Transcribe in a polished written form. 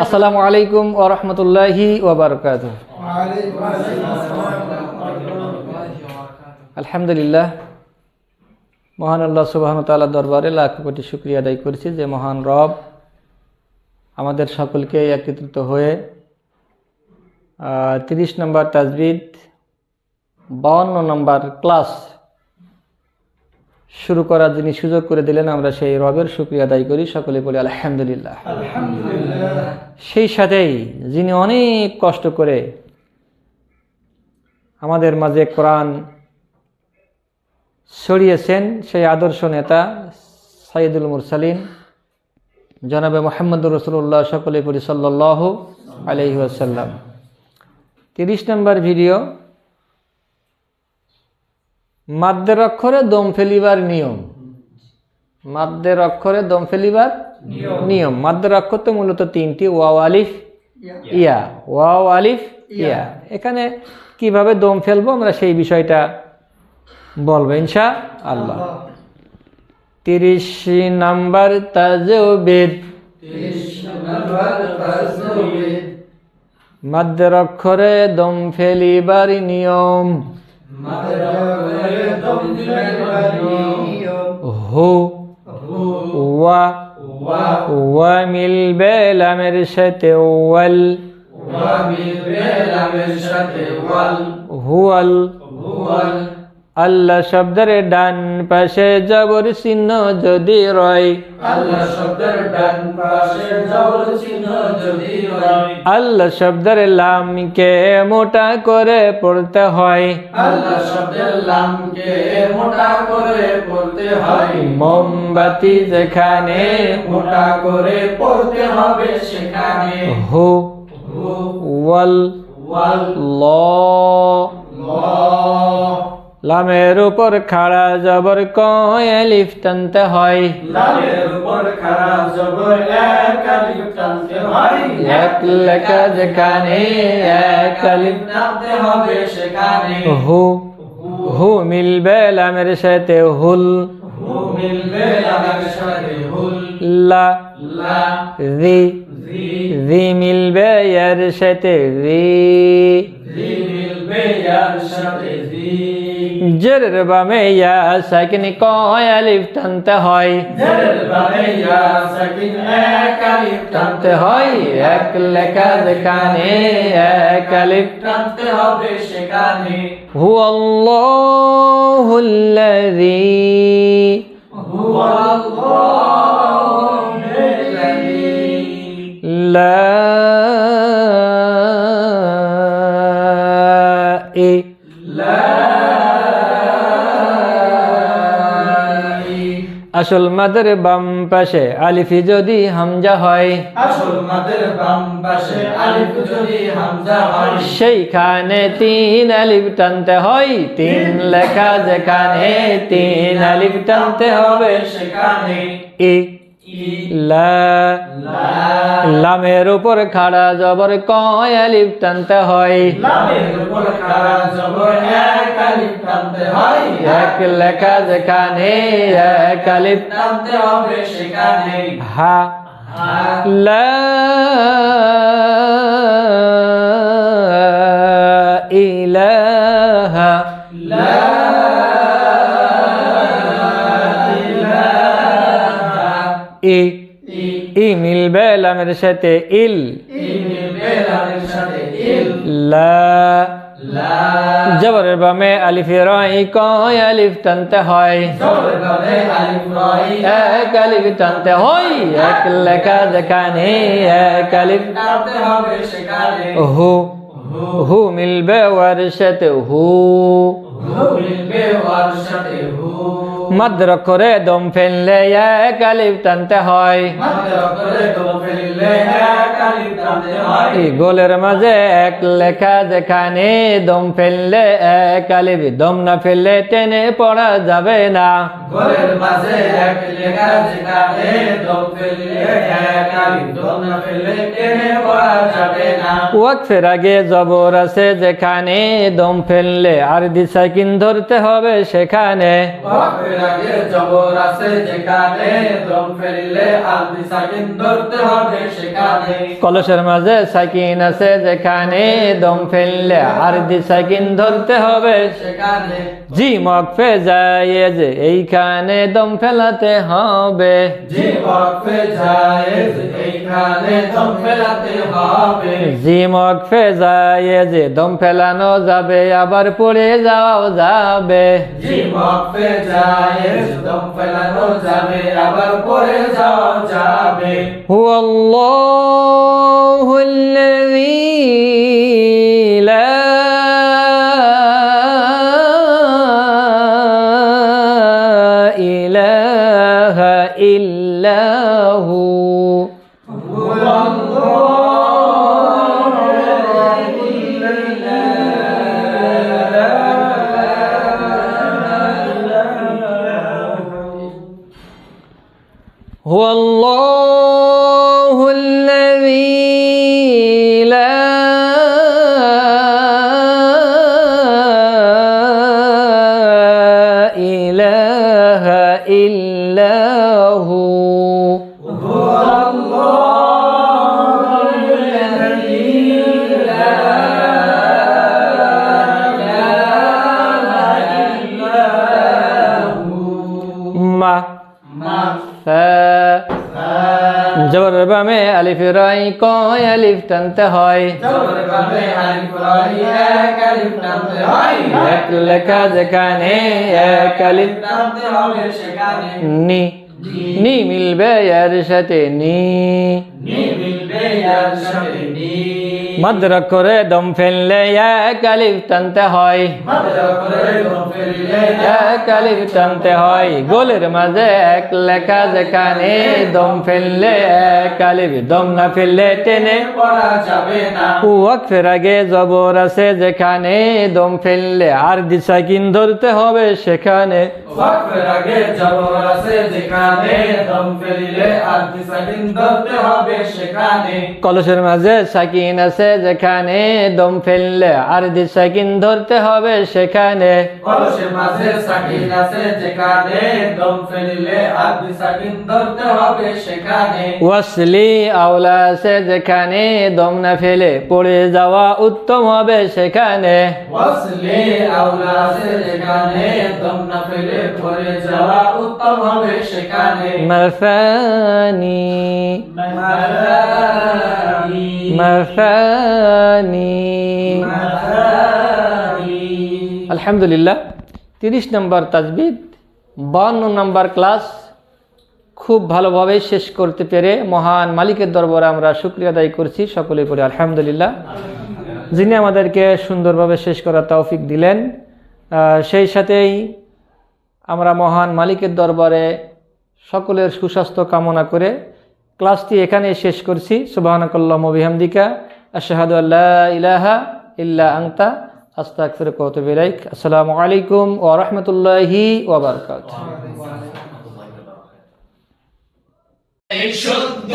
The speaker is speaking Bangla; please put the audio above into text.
আসসালামু আলাইকুম ওয়া রাহমাতুল্লাহি ওয়া বারাকাতুহু। আলহামদুলিল্লাহ, মহান আল্লাহ সুবহানাহু ওয়া তাআলার দরবারে লাখ কোটি শুকরিয়া আদায় করছি যে মহান রব আমাদের সকলকে একত্রিত হয়ে 30 নম্বর তাজবিদ 52 নম্বর ক্লাস শুরু করার যিনি সুযোগ করে দিলেন, আমরা সেই রবের শুকরিয়া আদায় করি, সকলে বলি আলহামদুলিল্লাহ। সেই সাথেই যিনি অনেক কষ্ট করে আমাদের মাঝে কোরআন ছড়িয়েছেন, সেই আদর্শ নেতা সাইয়্যিদুল মুরসালিন জনাবে মুহাম্মদুর রাসূলুল্লাহ, সকলে বলি সাল্লাল্লাহু আলাইহি ওয়াসাল্লাম। 30 নম্বর ভিডিও, মাদ্দের অক্ষরে দম ফেলিবার নিয়ম। মাদ্দের অক্ষরে দম ফেলিবার নিয়ম। মাদ্দের অক্ষর তো মূলত 3টি, ওয়াও আলিফ ইয়া। ওয়াও আলিফ ইয়া। এখানে কিভাবে দম ফেলবো আমরা সেই বিষয়টা বলবো ইনশাআল্লাহ। 30 নম্বর তাজবিদ। মাদ্দের অক্ষরে দম ফেলিবার নিয়ম। হু ওয়া ওয়া মিলবে লামের সাথে ওয়াল। হুয়াল। আল্লাহ শব্দের ডান পাশে জবর চিহ্ন যদি রয়। আল্লাহ শব্দের ডান পাশে জবর চিহ্ন যদি রয়। আল্লাহ শব্দের লামকে মোটা করে পড়তে হয়। আল্লাহ শব্দের লামকে মোটা করে পড়তে হয়। মোমবাতি যেখানে মোটা করে পড়তে হবে সেখানে। হু ওয়াল ল। লামের উপর খাড়া জবর কয় আলিফ টানতে হয়। লামের উপর খাড়া জবর এক আলিফ টানতে হয়। এক লেখা যেখানে এক আলিফ টানতে হবে সেখানে। হু হু মিলবে লামের সাথে হুল। হু মিলবে লামের সাথে হুল। লা জি জি মিলবে এর সাথে জি। জি মিলবে এর সাথে জি। জেরের বামে ইয়া সাকিন কয় আলিফ টানতে হয়। জেরের বামে ইয়া সাকিন এক আলিফ টানতে হয়। এক লেখা যেখানে এক আলিফ টানতে হবে সেখানে। হুয়াল্লাহুল্লাযী। হুয়াল্লাহুল্লাযী লা আসল মাদের বাম পাশে আলিফ যদি হামজা হয়। আসল মাদের বাম পাশে আলিফ যদি হামজা হয়। সেইখানে 3 আলিফ টানতে হয়। 3 লেখা যেখানে 3 আলিফ টানতে হবে সেখানে। ই লা লামের উপর খাড়া জবর কয় আলিফ টানতে হয়। লামের উপর খাড়া জবর এক আলিফ টানতে হয়। এক লেখা যেখানে এক আলিফ টানতে হবে সেখানে। হা লা ইলাহা লা ই ই মিলবে লামের সাথে ইল। ই মিলবে লামের সাথে ইল। লা জবরের বামে আলিফ রাই কয় আলিফ টানতে হয়। জবরের বামে আলিফ রাই এক আলিফ টানতে হয়। এক লেখা যেখানে এক আলিফ টানতে হবে সেখানে। হু হু মিলবে ওয়ার সাথে হু। হু মিলবে ওয়ার সাথে হু। মাদ্র করে দম ফেললে এক আলিফ টানতে হয়। মাদ্র করে দম ফেললে এক আলিফ টানতে হয়। গোলের মাঝে এক লেখা যেখানে দম ফেললে এক আলিফ। দম না ফেললে টেনে পড়া যাবে না। গোলের মাঝে এক লেখা যেখানে দম ফেললে এক আলিফ। দম না ফেললে টেনে পড়া যাবে না। ওয়াকফের আগে জবর আছে যেখানে দম ফেললে আর দিশা সাকিন ধরতে হবে সেখানে ওয়াকফের আগে জবর আছে যেখানে দম ফেললে আরবি সাকিন ধরতে হবে সেখানে কলসের মাঝে সাকিন আছে যেখানে দম ফেললে আরবি সাকিন ধরতে হবে সেখানে জিম ওয়াকফে জায়েজ এইখানে দম ফেলাতে হবে জি ওয়াকফে জায়েজ এইখানে দম ফেলাতে হবে জিম ওয়াকফে জায়েজ দম ফেলানো যাবে আবার পড়ে যাওয়াও যাবে জি ওয়াকফে জায়েজ দম ফেলানো যাবে আবার পড়ে যাওয়া যাবে হুয়াল্লাহু আল্লাযী লা ইলাহা ইল্লা হু هو الله الذي لا إله إلا هو ما জবর বামে আলিফ রাই কয় আলিফ টানতে হয় জবর বামে আলিফ রাই এক আলিফ টানতে হয় এক লেখা যেখানে এক আলিফ টানতে হবে সেখানে নি নি মিলবে এর সাথে নি মিলবে এর সাথে নি মাদ্রা করে দম ফেললে এক আলিফ টানতে হয় মাদ্রা করে দম ফেললে এক আলিফ টানতে হয় গোলের মাঝে এক লেখা যেখানে দম ফেললে এক আলিফ দম না ফেললে টেনে পড়া যাবে না ওয়াকফের আগে জবর আছে যেখানে দম ফেললে আর সাকিন ধরতে হবে সেখানে ওয়াকফের আগে জবর আছে যেখানে দম ফেললে আরবি সাকিন ধরতে হবে সেখানে কলসের মাঝে সাকিন আছে যেখানে দম ফেললে আর সাকিন ধরতে হবে সেখানে কলসের মাঝে সাকিন আছে যেখানে দম ফেললে আরবি সাকিন ধরতে হবে সেখানে ওয়াসলি আওলা আছে যেখানে দম না ফেলে পড়ে যাওয়া উত্তম হবে সেখানে ওয়াসলে আওলা আছে যেখানে দম না ফেলে পড়ে যাওয়া উত্তম হবে সেখানে মাফানি মারানি মাফানি মারানি আলহামদুলিল্লাহ 30 নম্বর তাজবিদ 52 নম্বর ক্লাস খুব ভালোভাবে শেষ করতে পেরে মহান মালিকের দরবারে আমরা শুকরিয়া আদায় করছি সকলে পড়ে আলহামদুলিল্লাহ যিনি আমাদেরকে সুন্দরভাবে শেষ করার তৌফিক দিলেন সেই সাথেই আমরা মহান মালিকের দরবারে সকলের সুস্বাস্থ্য কামনা করে ক্লাসটি এখানে শেষ করছি সুবহানাকাল্লাহুম্মা ওয়া বিহামদিকা আশহাদু আল্লা ইলাহা ইল্লা আনতা আস্তাগফিরুকা ওয়া আতুবু ইলাইক আসসালামু আলাইকুম ওয়া রাহমাতুল্লাহি ওয়া বারাকাতুহু শুদ্ধ